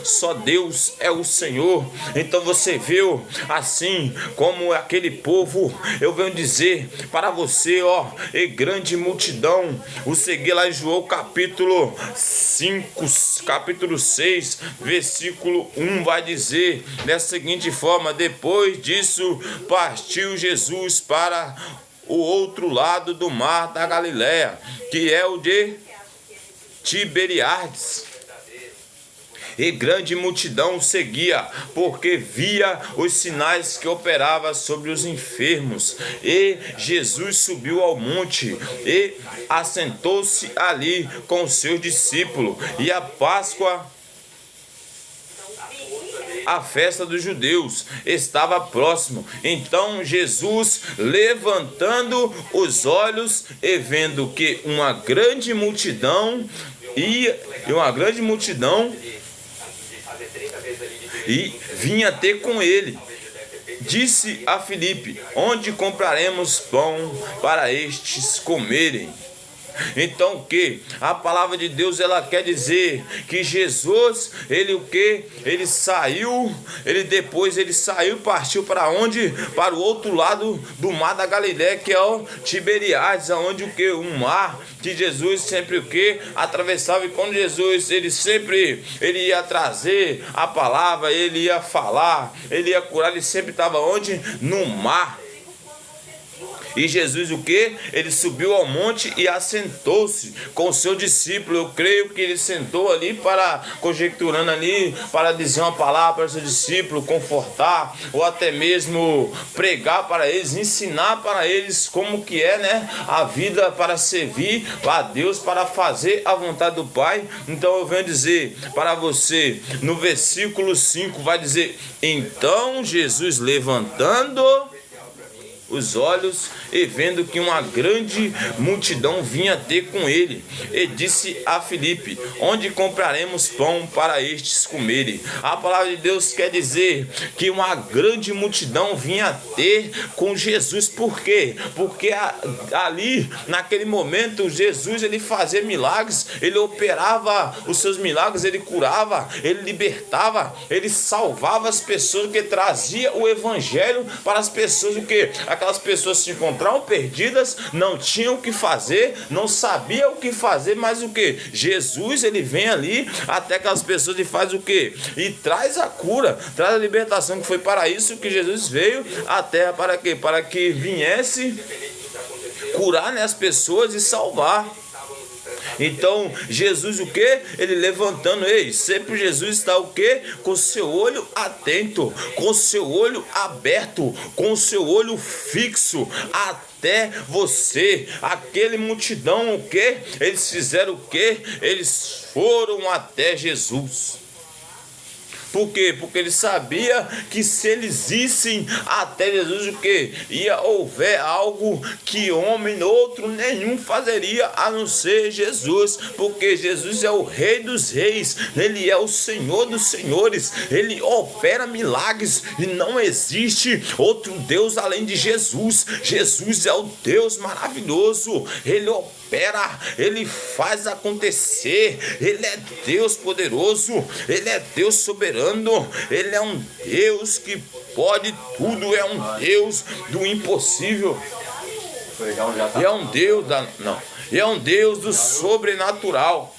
Só Deus é o Senhor. Então você viu assim como aquele povo, eu venho dizer para você, ó, e grande multidão, o seguir lá em João capítulo 5, capítulo 6, versículo 1 vai dizer dessa seguinte forma: depois disso partiu Jesus para o outro lado do mar da Galileia, que é o de Tiberíades. E grande multidão o seguia, porque via os sinais que operava sobre os enfermos. E Jesus subiu ao monte e assentou-se ali com os seus discípulos. E a Páscoa, a festa dos judeus, estava próximo. Então Jesus, levantando os olhos e vendo que uma grande multidão vinha ter com ele, disse a Filipe: onde compraremos pão para estes comerem? Então o que? A palavra de Deus, ela quer dizer que Jesus, ele saiu, partiu para onde? Para o outro lado do mar da Galileia, que é o Tiberíades, onde o que? Um mar que Jesus sempre o que? Atravessava. E quando Jesus, ele ia trazer a palavra, ele ia falar, ele ia curar, ele sempre estava onde? No mar. E Jesus o que? Ele subiu ao monte e assentou-se com o seu discípulo. Eu creio que ele sentou ali conjecturando ali, para dizer uma palavra para o seu discípulo, confortar, ou até mesmo pregar para eles, ensinar para eles como que é, né, a vida para servir a Deus, para fazer a vontade do Pai. Então eu venho dizer para você, no versículo 5 vai dizer: então Jesus, levantando os olhos e vendo que uma grande multidão vinha ter com ele, e disse a Filipe: onde compraremos pão para estes comerem? A palavra de Deus quer dizer que uma grande multidão vinha ter com Jesus. Por quê? Porque ali, naquele momento, Jesus, ele fazia milagres, ele operava os seus milagres, ele curava, ele libertava, ele salvava as pessoas, que trazia o evangelho para as pessoas, o que? Aquelas pessoas se encontravam perdidas, não tinham o que fazer, não sabiam o que fazer, mas o que? Jesus, ele vem ali até aquelas pessoas e faz o que? E traz a cura, traz a libertação, que foi para isso que Jesus veio à terra. Para quê? Para que viesse curar, né, as pessoas e salvar. Então Jesus o que? Ele levantando, sempre Jesus está o que? Com o seu olho atento, com o seu olho aberto, com o seu olho fixo até você. Aquele multidão o que? Eles fizeram o que? Eles foram até Jesus. Por quê? Porque ele sabia que se eles issem até Jesus, o que? Ia houver algo que homem outro nenhum fazeria a não ser Jesus. Porque Jesus é o Rei dos Reis, ele é o Senhor dos Senhores, ele opera milagres e não existe outro Deus além de Jesus. Jesus é o Deus maravilhoso, ele opera, ele faz acontecer, ele é Deus poderoso, ele é Deus soberano, ele é um Deus que pode tudo, é um Deus do impossível, e é um Deus é um Deus do sobrenatural.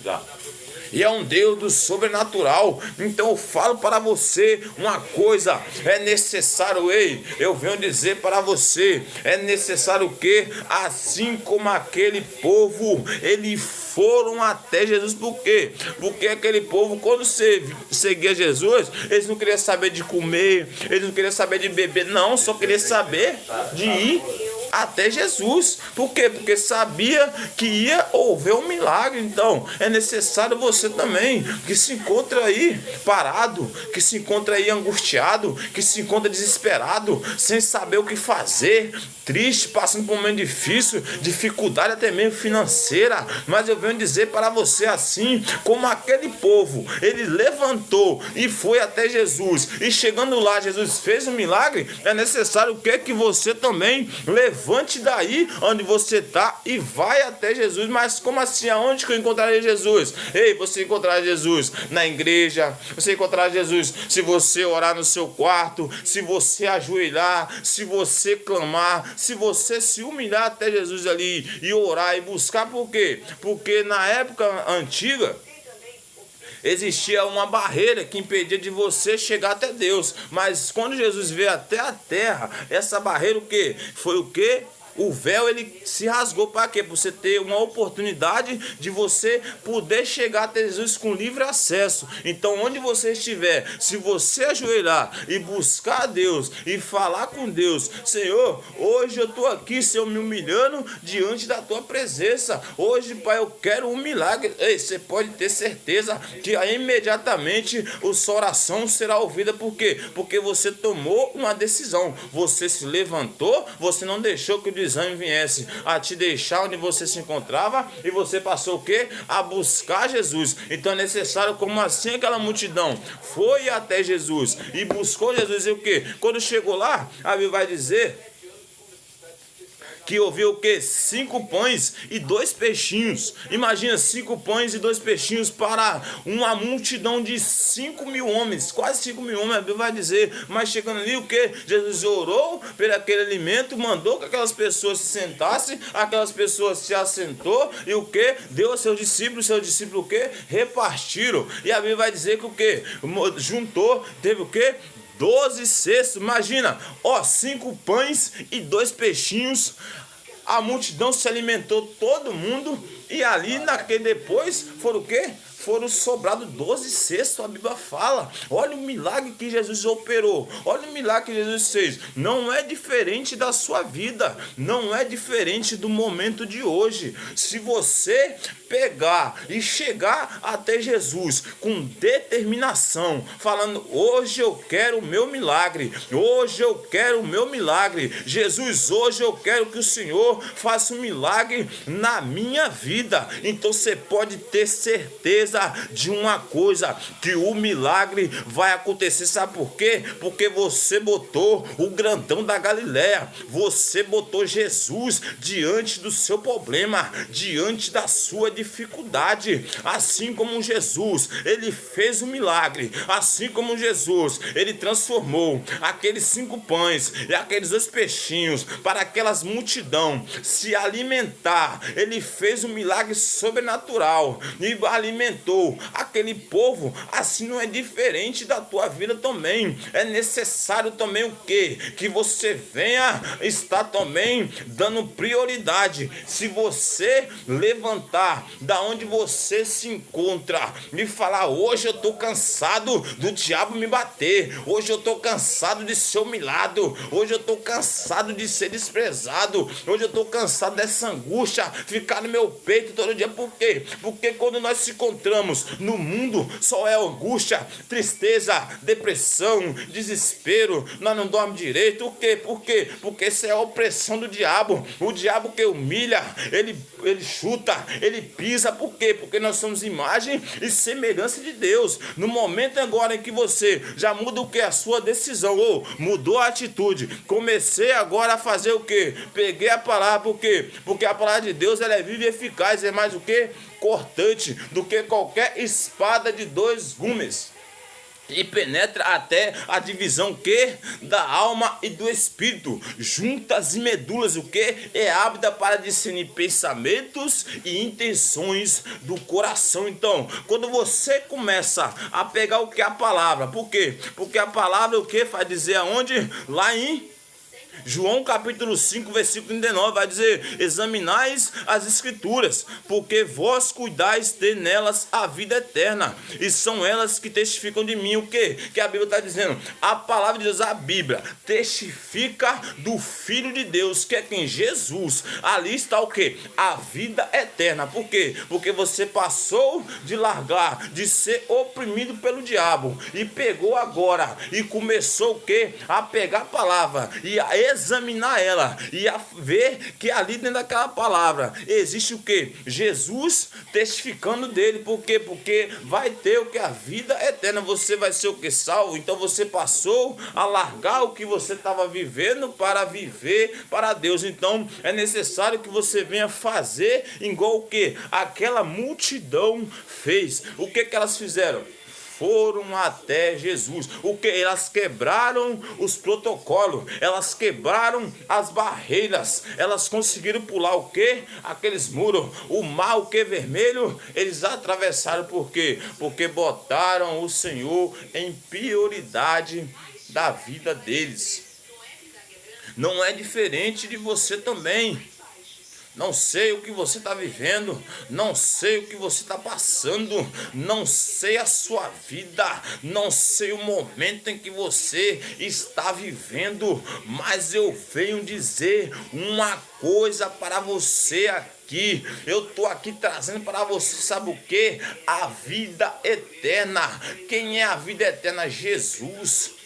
E é um Deus do sobrenatural. Então eu falo para você uma coisa: é necessário, eu venho dizer para você, é necessário o quê? Assim como aquele povo, eles foram até Jesus. Por quê? Porque aquele povo, quando você seguia Jesus, eles não queriam saber de comer, eles não queriam saber de beber, não, só queriam saber de ir até Jesus. Por quê? Porque sabia que ia haver um milagre. Então é necessário você também, que se encontra aí parado, que se encontra aí angustiado, que se encontra desesperado, sem saber o que fazer, triste, passando por um momento difícil, dificuldade até mesmo financeira. Mas eu venho dizer para você, assim como aquele povo, ele levantou e foi até Jesus, e chegando lá Jesus fez um milagre. É necessário o que? Que você também levante levante daí onde você está e vai até Jesus. Mas como assim? Aonde que eu encontrarei Jesus? Ei, você encontrará Jesus na igreja, você encontrará Jesus se você orar no seu quarto, se você ajoelhar, se você clamar, se você se humilhar até Jesus ali e orar e buscar. Por quê? Porque na época antiga existia uma barreira que impedia de você chegar até Deus. Mas quando Jesus veio até a terra, essa barreira o quê? Foi o quê? O véu, ele se rasgou para quê? Para você ter uma oportunidade de você poder chegar até Jesus com livre acesso. Então, onde você estiver, se você ajoelhar e buscar a Deus e falar com Deus: Senhor, hoje eu estou aqui, Senhor, me humilhando diante da tua presença. Hoje, Pai, eu quero um milagre. Ei, você pode ter certeza que aí, imediatamente a sua oração será ouvida. Por quê? Porque você tomou uma decisão. Você se levantou, você não deixou que o desânimo viesse a te deixar onde você se encontrava e você passou o quê? A buscar Jesus. Então é necessário, como assim aquela multidão foi até Jesus e buscou Jesus, e o quê? Quando chegou lá, a Bíblia vai dizer que ouviu o quê? 5 pães e 2 peixinhos. Imagina, 5 pães e 2 peixinhos para uma multidão de 5.000 homens, quase 5.000 homens, a Bíblia vai dizer. Mas chegando ali, o quê? Jesus orou por aquele alimento, mandou que aquelas pessoas se sentassem, aquelas pessoas se assentou, e o quê? Deu aos seus discípulos o quê? Repartiram. E a Bíblia vai dizer que o quê? Juntou, teve o quê? 12 cestos, imagina, 5 pães e 2 peixinhos, a multidão se alimentou, todo mundo, e ali naquele depois foram o quê? Foram sobrados 12 cestos, a Bíblia fala. Olha o milagre que Jesus operou, olha o milagre que Jesus fez. Não é diferente da sua vida, não é diferente do momento de hoje. Se você pegar e chegar até Jesus com determinação, falando: hoje eu quero o meu milagre, hoje eu quero o meu milagre, Jesus, hoje eu quero que o Senhor faça um milagre na minha vida. Então você pode ter certeza de uma coisa, que o milagre vai acontecer. Sabe por quê? Porque você botou o grandão da Galileia, você botou Jesus diante do seu problema, diante da sua dificuldade. Assim como Jesus, ele fez o milagre, assim como Jesus, ele transformou aqueles 5 pães e aqueles 2 peixinhos para aquelas multidão se alimentar. Ele fez um milagre sobrenatural e alimentou aquele povo. Assim não é diferente da tua vida também. É necessário também o quê? Que você venha estar também dando prioridade. Se você levantar da onde você se encontra e falar: hoje eu estou cansado do diabo me bater, hoje eu estou cansado de ser humilhado, hoje eu estou cansado de ser desprezado, hoje eu estou cansado dessa angústia ficar no meu peito todo dia. Por quê? Porque quando nós se encontramos no mundo, só é angústia, tristeza, depressão, desespero. Nós não dormimos direito. O quê? Por quê? Porque essa é a opressão do diabo. O diabo que humilha, ele chuta, ele pisa. Por quê? Porque nós somos imagem e semelhança de Deus. No momento agora em que você já muda o que? A sua decisão, ou mudou a atitude, comecei agora a fazer o quê? Peguei a palavra. Por quê? Porque a palavra de Deus, ela é viva e eficaz, é mais o quê? Cortante do que qualquer espada de 2 gumes, e penetra até a divisão que da alma e do espírito, juntas e medulas, o que é ábida para discernir pensamentos e intenções do coração. Então, quando você começa a pegar o que? A palavra. Por quê? Porque a palavra o que vai dizer aonde? Lá em João capítulo 5, versículo 39, vai dizer: examinais as escrituras, porque vós cuidais de nelas a vida eterna, e são elas que testificam de mim. O que? Que a Bíblia está dizendo? A palavra de Deus, a Bíblia, testifica do Filho de Deus, que é quem? Jesus. Ali está o que? A vida eterna. Por quê? Porque você passou de largar, de ser oprimido pelo diabo, e pegou agora, e começou o que? A pegar a palavra, e a examinar ela e a ver que ali dentro daquela palavra existe o que? Jesus testificando dele. Por quê? Porque vai ter o que? A vida eterna. Você vai ser o que? Salvo. Então você passou a largar o que você estava vivendo para viver para Deus. Então é necessário que você venha fazer igual o que? Aquela multidão fez. O que elas fizeram? Foram até Jesus. O que? Elas quebraram os protocolos, elas quebraram as barreiras, elas conseguiram pular o que? Aqueles muros. O mar, o que? Vermelho, eles atravessaram. Por quê? Porque botaram o Senhor em prioridade da vida deles. Não é diferente de você também. Não sei o que você está vivendo, não sei o que você está passando, não sei a sua vida, não sei o momento em que você está vivendo, mas eu venho dizer uma coisa para você aqui. Eu estou aqui trazendo para você, sabe o que? A vida eterna. Quem é a vida eterna? Jesus.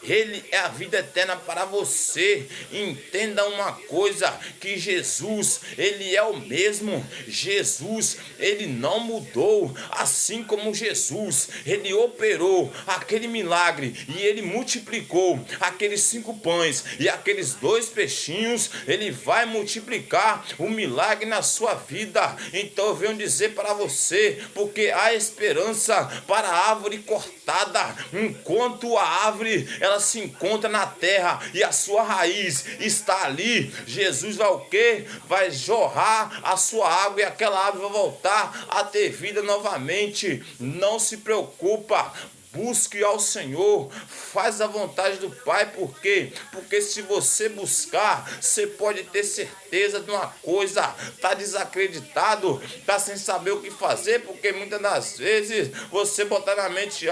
Ele é a vida eterna para você. Entenda uma coisa, que Jesus, ele é o mesmo. Jesus, ele não mudou. Assim como Jesus, ele operou aquele milagre e ele multiplicou aqueles 5 pães e aqueles 2 peixinhos, ele vai multiplicar o milagre na sua vida. Então eu venho dizer para você, porque há esperança para a árvore cortada. Enquanto a árvore ela se encontra na terra e a sua raiz está ali, Jesus vai o quê? Vai jorrar a sua água e aquela árvore vai voltar a ter vida novamente. Não se preocupa. Busque ao Senhor, faz a vontade do Pai. Por quê? Porque se você buscar, você pode ter certeza de uma coisa: está desacreditado, está sem saber o que fazer, porque muitas das vezes você botar na mente: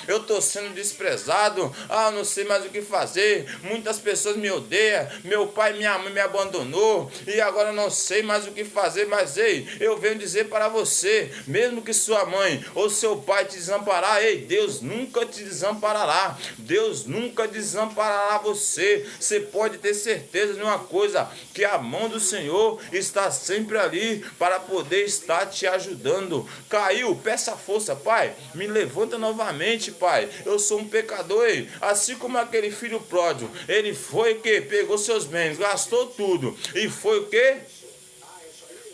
eu estou sendo desprezado, eu não sei mais o que fazer, muitas pessoas me odeiam, meu pai e minha mãe me abandonou, e agora eu não sei mais o que fazer. Mas ei, eu venho dizer para você, mesmo que sua mãe ou seu pai te desamparar, ei, Deus nunca te desamparará. Deus nunca desamparará você. Você pode ter certeza de uma coisa, que a mão do Senhor está sempre ali para poder estar te ajudando. Caiu, peça força: Pai, me levanta novamente, Pai. Eu sou um pecador. Assim como aquele filho pródigo, ele foi o que? Pegou seus bens, gastou tudo e foi o que?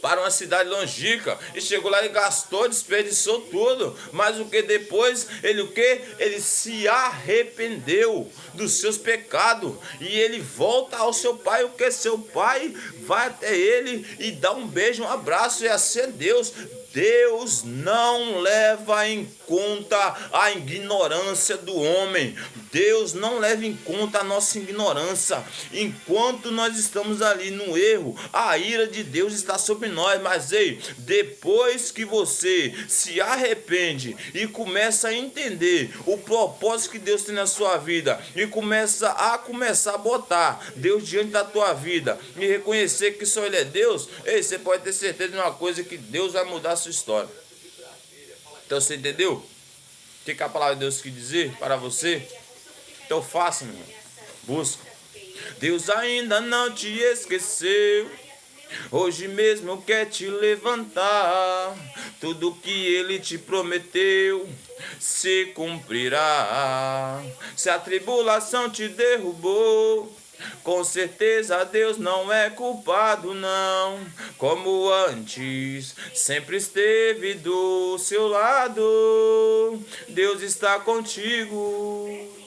Para uma cidade longínqua, e chegou lá e gastou, desperdiçou tudo. Mas o que depois? Ele o que? Ele se arrependeu dos seus pecados e ele volta ao seu pai. O que? Seu pai vai até ele e dá um beijo, um abraço, e assim é Deus. Deus não leva em conta a ignorância do homem. Deus não leva em conta a nossa ignorância. Enquanto nós estamos ali no erro, a ira de Deus está sobre nós. Mas ei, depois que você se arrepende e começa a entender o propósito que Deus tem na sua vida, e começa a botar Deus diante da tua vida e reconhecer que só Ele é Deus, ei, você pode ter certeza de uma coisa, que Deus vai mudar a sua história. Então você entendeu o que a palavra de Deus quer dizer para você? Então faça, meu irmão. Busca. Deus ainda não te esqueceu. Hoje mesmo quer te levantar. Tudo que Ele te prometeu se cumprirá. Se a tribulação te derrubou, com certeza Deus não é culpado, não. Como antes, sempre esteve do seu lado. Deus está contigo.